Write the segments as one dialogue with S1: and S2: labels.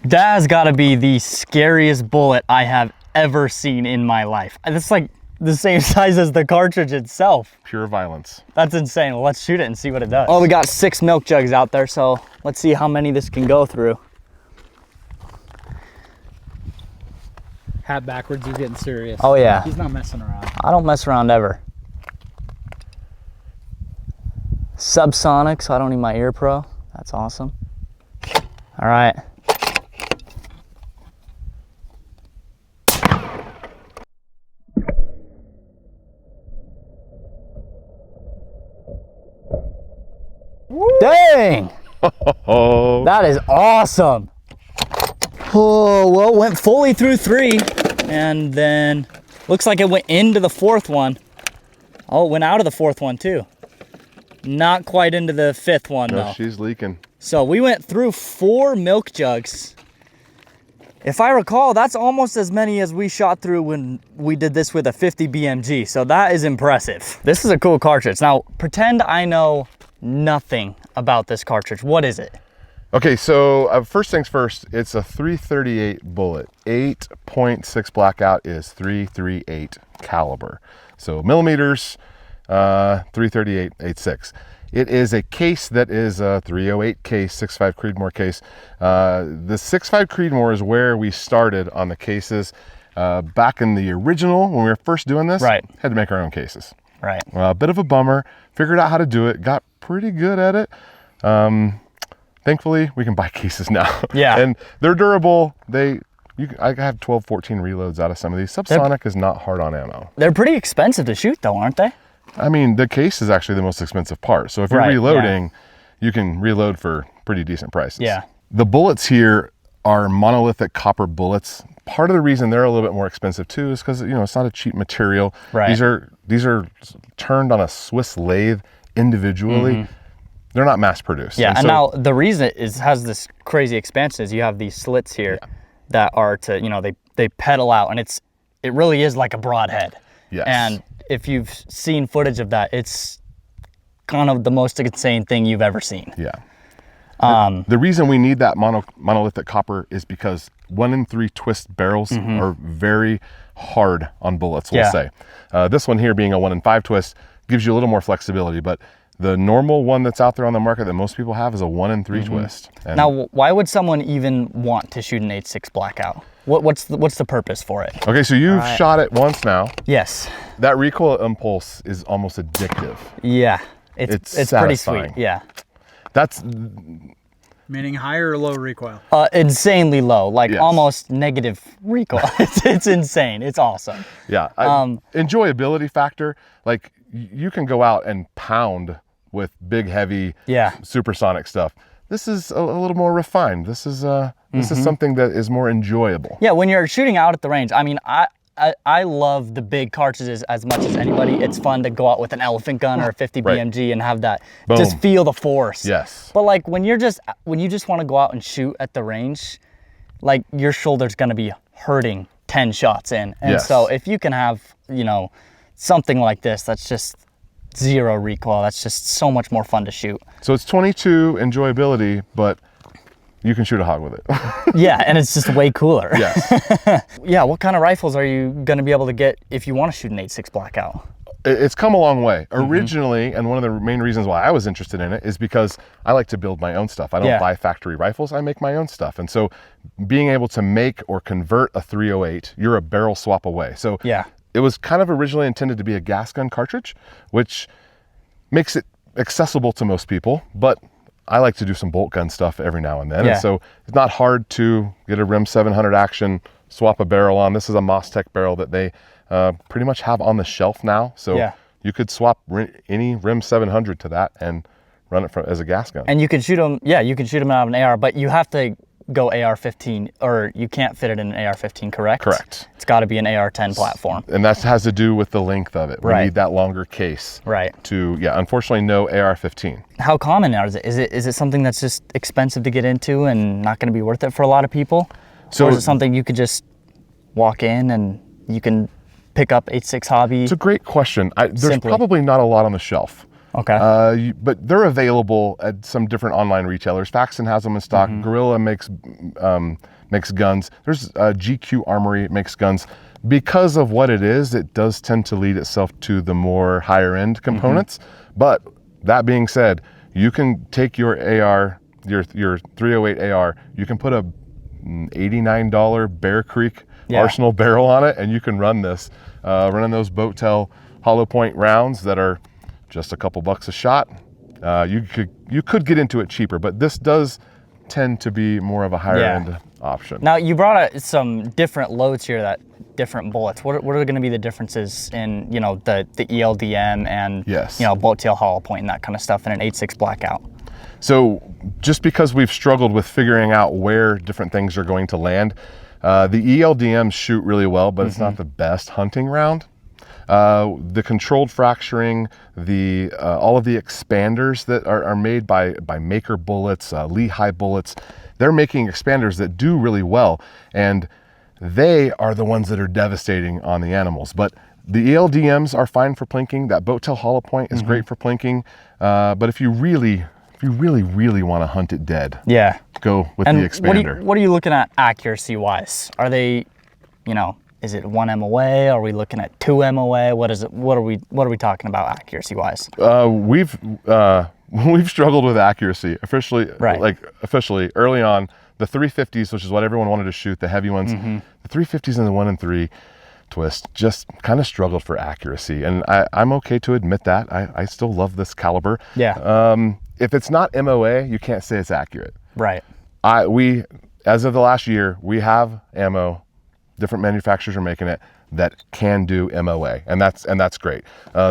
S1: That has got to be the scariest bullet I have ever seen in my life. It's like the same size as the cartridge itself.
S2: Pure violence.
S1: That's insane. Well, let's shoot it and see what it does. Oh, we got 6 milk jugs out there, so let's see how many this can go through.
S3: Hat backwards, he's getting serious.
S1: Oh yeah.
S3: He's not messing around.
S1: I don't mess around ever. Subsonic, so I don't need my ear pro. That's awesome. All right. Dang!
S2: Oh,
S1: That is awesome. Oh, well, went fully through 3, and then looks like it went into the 4th one. Oh, it went out of the 4th one too. Not quite into the 5th one though.
S2: she's leaking.
S1: So we went through 4 milk jugs. If I recall, that's almost as many as we shot through when we did this with a 50 BMG. So that is impressive. This is a cool cartridge. Now, pretend I know nothing about this cartridge. What is it?
S2: Okay, so first things first, it's a 338 bullet. 8.6 blackout is 338 caliber. So millimeters, 338 8.6. It is a case that is a 308 case, 6.5 Creedmoor case. The 6.5 Creedmoor is where we started on the cases. Back in the original, when we were first doing this,
S1: Right.
S2: had to make our own cases.
S1: Right.
S2: A bit of a bummer. Figured out how to do it. Got pretty good at it. Thankfully, we can buy cases now.
S1: Yeah.
S2: And they're durable. I have 12, 14 reloads out of some of these. Subsonic is not hard on ammo.
S1: They're pretty expensive to shoot though, aren't they?
S2: I mean, the case is actually the most expensive part. So if you're
S1: Right,
S2: reloading, you can reload for pretty decent prices.
S1: Yeah.
S2: The bullets here are monolithic copper bullets. Part of the reason they're a little bit more expensive too is because, it's not a cheap material.
S1: Right.
S2: These are turned on a Swiss lathe individually. They're not mass produced.
S1: Yeah, and
S2: so,
S1: now the reason it has this crazy expansion is you have these slits here that are to, they pedal out, and it really is like a broadhead.
S2: Yes.
S1: And if you've seen footage of that, it's kind of the most insane thing you've ever seen.
S2: Yeah. The reason we need that monolithic copper is because 1 in 3 twist barrels are very hard on bullets, we'll say. This one here being a 1 in 5 twist gives you a little more flexibility, but the normal one that's out there on the market that most people have is a 1 in 3 twist. And
S1: Now, why would someone even want to shoot an 8.6 blackout? What's the purpose for it?
S2: okay, so you've shot it once now.
S1: Yes.
S2: That recoil impulse is almost addictive.
S1: Yeah. It's pretty
S2: satisfying.
S1: sweet. Yeah.
S2: That's
S3: Meaning high or low recoil?
S1: Insanely low, like
S2: Yes.
S1: almost negative recoil. It's insane. It's awesome.
S2: yeah. Enjoyability factor, like you can go out and pound with big, heavy, supersonic stuff. This is a little more refined. This is something that is more enjoyable.
S1: Yeah, when you're shooting out at the range, I mean, I love the big cartridges as much as anybody. It's fun to go out with an elephant gun or a 50 BMG and have that, just feel the force.
S2: Yes.
S1: But like when you just want to go out and shoot at the range, like your shoulder's gonna be hurting 10 shots in. And so if you can have, something like this, that's just 0 recoil, that's just so much more fun to shoot.
S2: So it's 22 enjoyability, but you can shoot a hog with it.
S1: Yeah, and it's just way cooler.
S2: Yes.
S1: Yeah, what kind of rifles are you gonna be able to get if you want to shoot an 8.6 blackout?
S2: It's come a long way. Originally, and one of the main reasons why I was interested in it is because I like to build my own stuff. I don't buy factory rifles, I make my own stuff. And so being able to make or convert a 308, you're a barrel swap away. So it was kind of originally intended to be a gas gun cartridge, which makes it accessible to most people, but I like to do some bolt gun stuff every now and then. And so it's not hard to get a RIM 700 action, swap a barrel on. This is a Mostech barrel that they pretty much have on the shelf now. So you could swap any RIM 700 to that and run it as a gas gun.
S1: And you can shoot them, you can shoot them out of an AR, but you have to go AR-15, or you can't fit it in an AR-15, correct?
S2: Correct.
S1: It's got to be an AR-10 platform.
S2: And that has to do with the length of it. We need that longer case. To, unfortunately, no AR-15.
S1: How common now is it? Is it something that's just expensive to get into and not going to be worth it for a lot of people? So or is it something you could just walk in and you can pick up 8.6 hobby?
S2: It's a great question. There's probably not a lot on the shelf.
S1: Okay.
S2: But they're available at some different online retailers. Faxon has them in stock. Gorilla makes guns. There's GQ Armory makes guns. Because of what it is, it does tend to lead itself to the more higher end components. But that being said, you can take your AR, your 308 AR, you can put a $89 Bear Creek Arsenal barrel on it, and you can run this, running those boat tail hollow point rounds that are just a couple bucks a shot. You could get into it cheaper, but this does tend to be more of a higher end option.
S1: Now you brought some different loads here, that different bullets. What are going to be the differences in, you know, the ELDM and you know, boat tail hollow point and that kind of stuff in an 8.6 Blackout?
S2: So just because we've struggled with figuring out where different things are going to land, the ELDMs shoot really well, but it's not the best hunting round. The controlled fracturing, all of the expanders that are made by Maker bullets, Lehigh bullets, they're making expanders that do really well, and they are the ones that are devastating on the animals. But the ELDMs are fine for plinking. That boat tail hollow point is great for plinking. But if you really want to hunt it dead, go with the expander.
S1: What are you looking at accuracy wise? Are they, you know, is it 1 MOA? Are we looking at 2 MOA? What is it? What are we talking about accuracy wise?
S2: We've struggled with accuracy officially. Officially early on, the 350s, which is what everyone wanted to shoot, the heavy ones, the 350s and the 1 and 3 twist just kind of struggled for accuracy, and I'm okay to admit that. I still love this caliber. If it's not MOA, you can't say it's accurate.
S1: Right.
S2: We, as of the last year, we have ammo. Different manufacturers are making it that can do MOA, and that's great.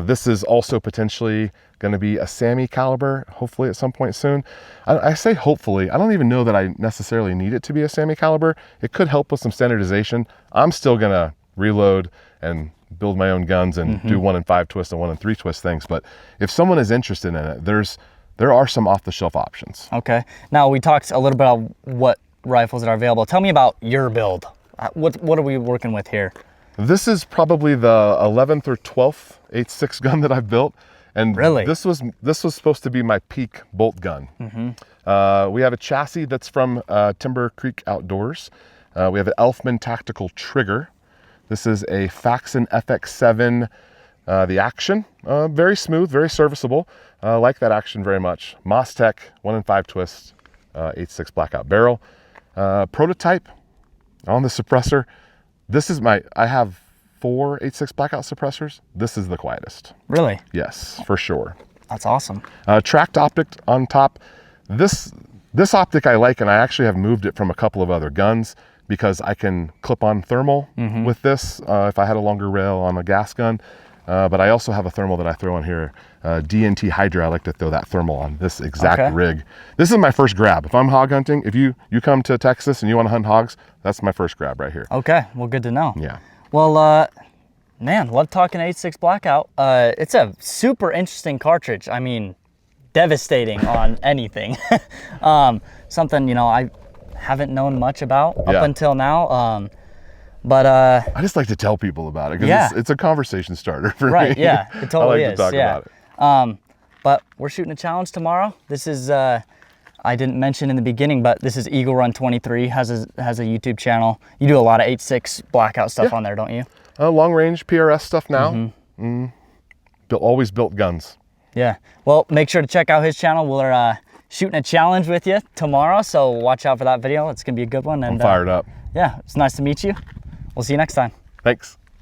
S2: This is also potentially going to be a SAMI caliber, hopefully at some point soon. I say hopefully. I don't even know that I necessarily need it to be a SAMI caliber. It could help with some standardization. I'm still going to reload and build my own guns and do 1 and 5 twist and 1 and 3 twist things. But if someone is interested in it, there are some off-the-shelf options.
S1: Okay. Now we talked a little bit about what rifles that are available. Tell me about your build. What are we working with here?
S2: This is probably the 11th or 12th 8.6 gun that I've built. And
S1: really,
S2: this was supposed to be my peak bolt gun. We have a chassis that's from Timber Creek Outdoors. We have an Elfman tactical trigger. This is a Faxon FX7, the action, very smooth, very serviceable. Like that action very much. Mostech 1 and 5 twist, 8.6 Blackout barrel. Prototype on the suppressor. This is I have 4 8.6 Blackout suppressors. This is the quietest.
S1: Really?
S2: Yes, for sure.
S1: That's awesome.
S2: Tracked optic on top. This optic I like, and I actually have moved it from a couple of other guns because I can clip on thermal with this if I had a longer rail on a gas gun. But I also have a thermal that I throw on here, DNT Hydra. I like to throw that thermal on this exact rig. This is my first grab. If I'm hog hunting, if you come to Texas and you want to hunt hogs, that's my first grab right here.
S1: Okay, well, good to know.
S2: Yeah.
S1: Well, man, love talking 8.6 Blackout. It's a super interesting cartridge. I mean, devastating on anything. Something, you know, I haven't known much about up until now. But
S2: I just like to tell people about it because it's a conversation starter for me.
S1: Right, yeah, it totally
S2: I like to talk about it.
S1: But we're shooting a challenge tomorrow. This is, I didn't mention in the beginning, but this is Eagle Run 23, has a YouTube channel. You do a lot of 8.6 Blackout stuff on there, don't you?
S2: Long range PRS stuff now. Always built guns.
S1: Yeah, well, make sure to check out his channel. We're shooting a challenge with you tomorrow, so watch out for that video. It's gonna be a good one. And
S2: I'm fired up.
S1: Yeah, it's nice to meet you. We'll see you next time.
S2: Thanks.